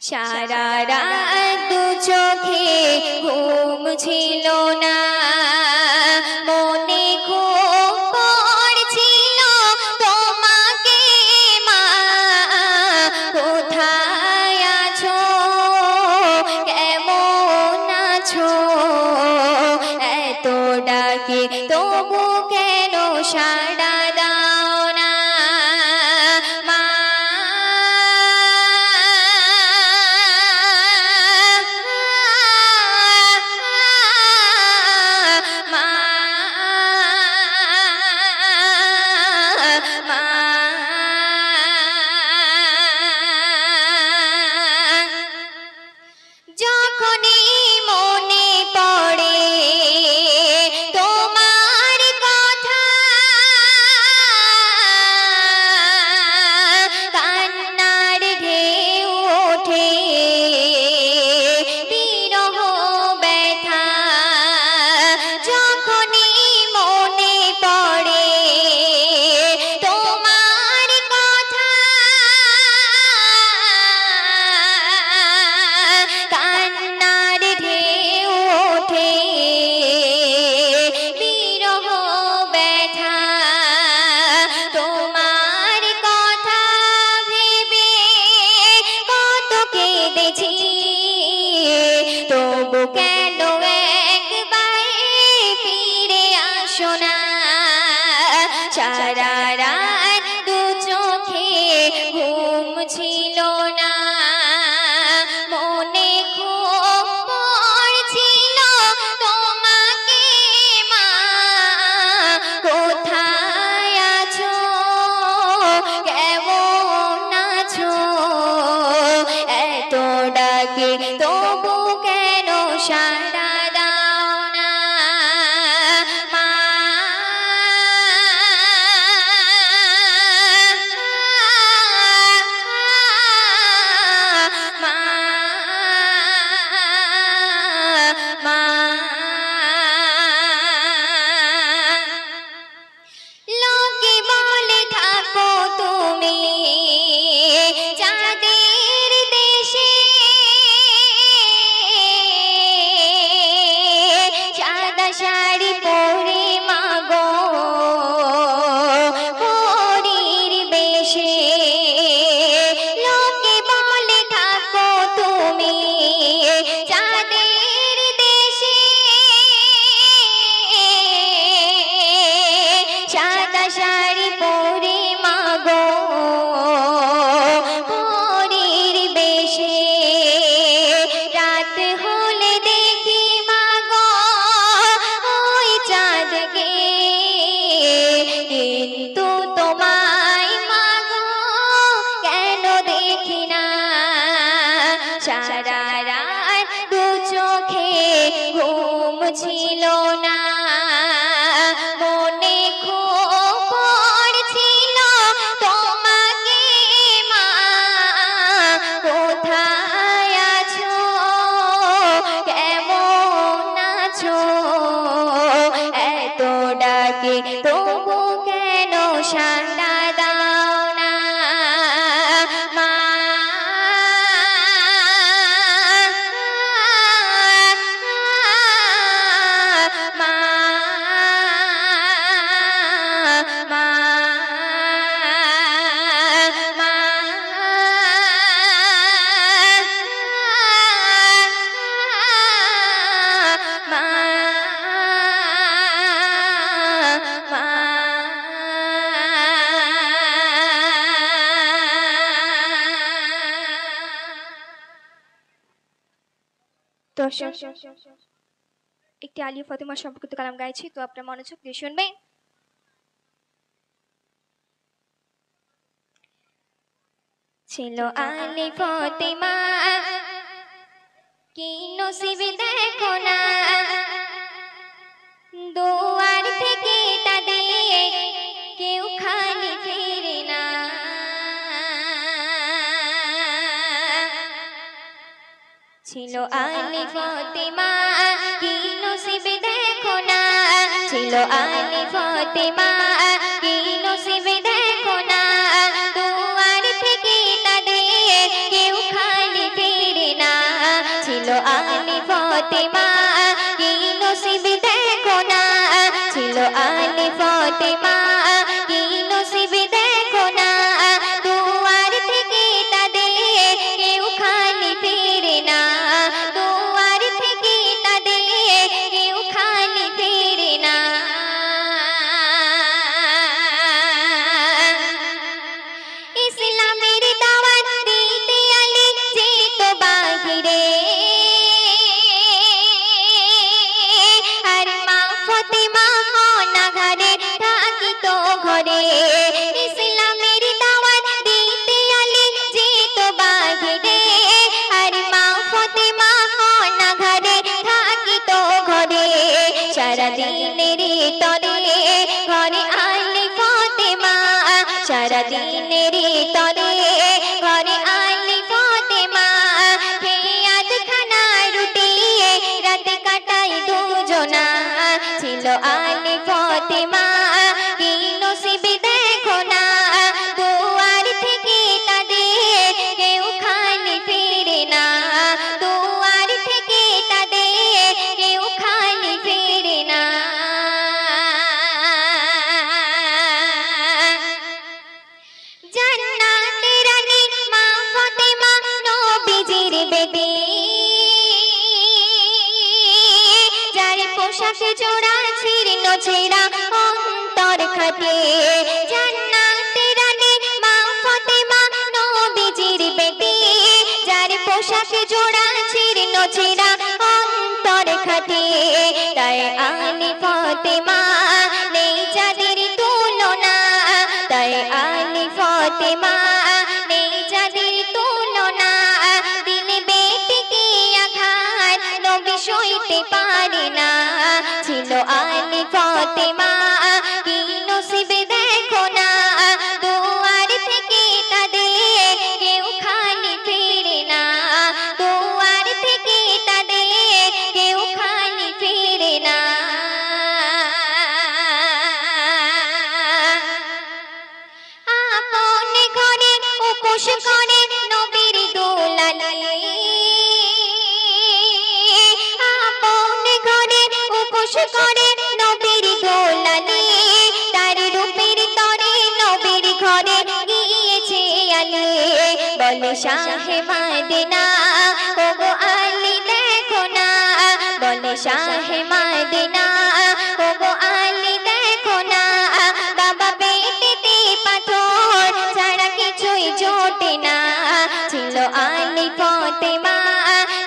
সারা রাত দু চোখে ঘুম ছিল না, মনে খুব পড়ছিল তোমাকে মা, কোথায় আছো, কেমন আছো, এত ডাকে তবু কেন সাড়া দাও না মা। যখনই মনে পড়ে তোমার কথা, কান্নার ঢেউ ওঠে বিরহ ব্যথা। যখনই মনে পড়ে তোমার কথা, কান্নার ঢেউ ওঠে বিরহ ব্যথা। তোমার কথা ভেবে কত কেঁদেছি, তবু কেন একবার ফিরে আসো না। সারা রাত দু চোখে ঘুম ছিল না, মনে খুব পড়ছিল তোমাকে মা, কোথায় আছো, কেমন আছো, এত ডাকে তবু কেন সাড়া দাও না মা। লোকে বলে থাকো তুমি চাঁদের দেশে, সাদা শাড়ি পরে মাগো হরির বেশে। লোকে বলে থাকো তুমি চাঁদের দেশে, সাদা শাড়ি পরে মাগো হরির বেশে। রাত হলে দেখি মাগো ওই চাঁদকে, কিন্তু তোমায় মাগো কেন দেখি না। সারা রাত দু চোখে ঘুম ছিল না, মনে খুব পড়ছিল তোমাকে মা, কোথায় আছো, কেমন আছো, এত ডাকে তবু কেন সাড়া দাও না মা। দর্শক, একটি আলিয়া ফাতেমা সম্পর্কিত কালাম গাইছি, তো আপনার মনোযোগ দিয়ে শুনবেন। ছিল আলি ফাতেমা কি নসিব দেখো না, দুয়ার থেকে তাদের কেউ খালি ফিরে না। ছিল আলি ফাতেমা কি নসিব দেখো না, ছিল আলি ফাতেমা কি নসিব দেখো না, দুয়ার থেকে তাদের কেউ খালি ফিরে ফাতেমা কি নসিব দেখো না ছিল আলী ফাতেমা কি নসিব দেখো না দুয়ার থেকে তাদের কেউ খালি ফিরে না দুয়ার থেকে তাদের কেউ খালি ফিরে না ইসলামের দাওয়াত দিতে আলী যেত বাহিরে আর মা ফাতেমা অনাঘারে থাকিত ঘরে ইসলামের দাওয়াত দিতে আলী যেত বাহিরে আর মা ফাতেমা অনাঘারে থাকিত ঘরে সারা দিনের তরে ঘরে আলী ফাতেমা সারা দিনের তরে ঘরে আলী ফাতেমা খেয়াদ খানা রুটি রাতে কাটাই দুজনা ছিল আলী ফাতেমা কি নসিব দেখো না দুয়ার থেকে তাদের কেউ খালি ফিরে না দুয়ার থেকে তাদের কেউ খালি ফিরে না জান্নাতের রানী মা ফাতেমা নবীজির বেটি যার পোশাক জোড়া ছিন্ন ছেঁড়া অন্তর খাটে জান্নাতের রানী মা ফাতেমা নবীজির বেটি যার পোশাক জোড়া ছিন্ন ছেঁড়া অন্তর খাটে তাই আলী ফাতেমা নেই যাদের তুলনা তাই আলী ফাতেমা নেই যাদের তুলনা দিলে বেটিকে আঘাত নবী সইতে পারে না ছিল আলী ফাতেমা কি নসিব দেখো না দুয়ার থেকে তাদের কেউ খালি ফিরে না দুয়ার থেকে তাদের কেউ খালি ফিরে না আপন ঘরে উপোস করে নবীর দোলালি আপন ঘরে উপোস করে নবীর দোলালি তার রূপের তরে নবীর ঘরে গিয়েছে আলী বলে শাহে মদিনা ওগো আলী দেখো না বলে শাহে মদিনা ওগো আলী দেখো না বাবা পেটেতে পাথর ছাড়া কিছুই জোটে না ছিল আলী ফাতেমা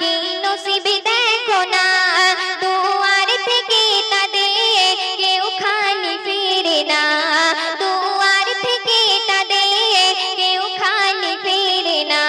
কি নসিব দেখো না দুয়ার থেকে তাদের কেউ খালি ফিরে না দুয়ার থেকে তাদের কেউ খালি ফিরে না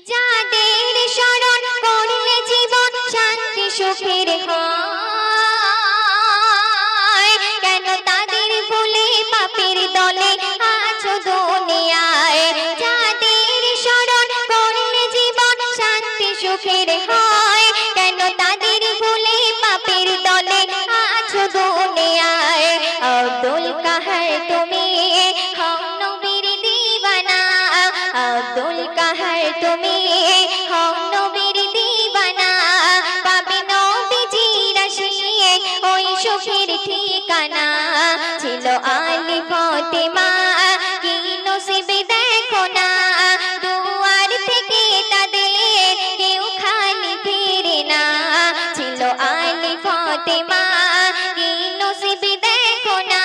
যাদের স্মরণ করলে জীবন শান্তি সুখের হয় কেন তাদের ভুলে পাপের দলে আছো দুনিয়ায় যাদের স্মরণ করলে জীবন শান্তি সুখের হয় কেন তাদের ভুলে পাপের দলে আছো দুনিয়ায় আব্দুল কাহার তুমি হও নবীর দিওয়ানা আব্দুল কাহার তুমি হও নবীর দিওয়ানা পাবে নবীজির আশিকে ওই সুখের ঠিকানা ছিল আলী ফাতেমা কি নসিব দেখো না দুয়ার থেকে তাদের কেউ খালি ফিরে না ছিল আলী ফাতেমা কি নসিব দেখো না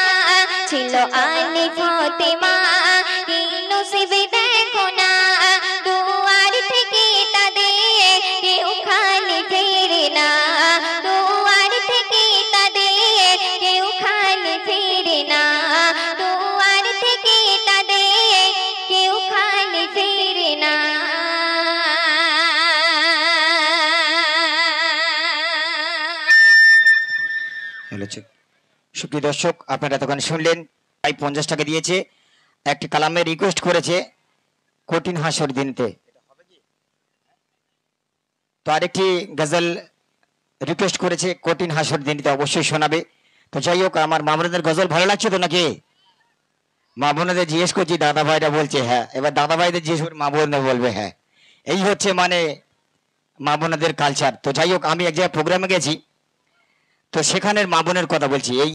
ছিল আলী ফাতেমা কি নসিব দেখো না দুয়ার থেকে তাদের কেউ খালি ফিরে না দুয়ার থেকে তাদের কেউ খালি ফিরে না দুয়ার থেকে তাদের কেউ খালি ফিরে না সুপ্রিয় দর্শক আপনারা এতক্ষণ শুনলেন প্রায় 50 টাকা দিয়েছে একটি কালামে রিকোয়েস্ট করেছে কঠিন হাসর দিনতে তো আরেকটি গজল রিকোয়েস্ট করেছে কঠিন হাসর দিনতে অবশ্যই শোনাবে তো যাই হোক আমার মামুনের গজল ভালো লাগছে তো নাকি মা বোনদের জিজ্ঞেস করছি, দাদা ভাইরা বলছে হ্যাঁ। এবার দাদা ভাইদের জিজ্ঞেস করে মা বোনরা বলবে হ্যাঁ। এই হচ্ছে মানে মা বোনদের কালচার। তো যাই হোক, আমি এক জায়গায় প্রোগ্রামে গেছি, তো সেখানের মা বোনের কথা বলছি। এই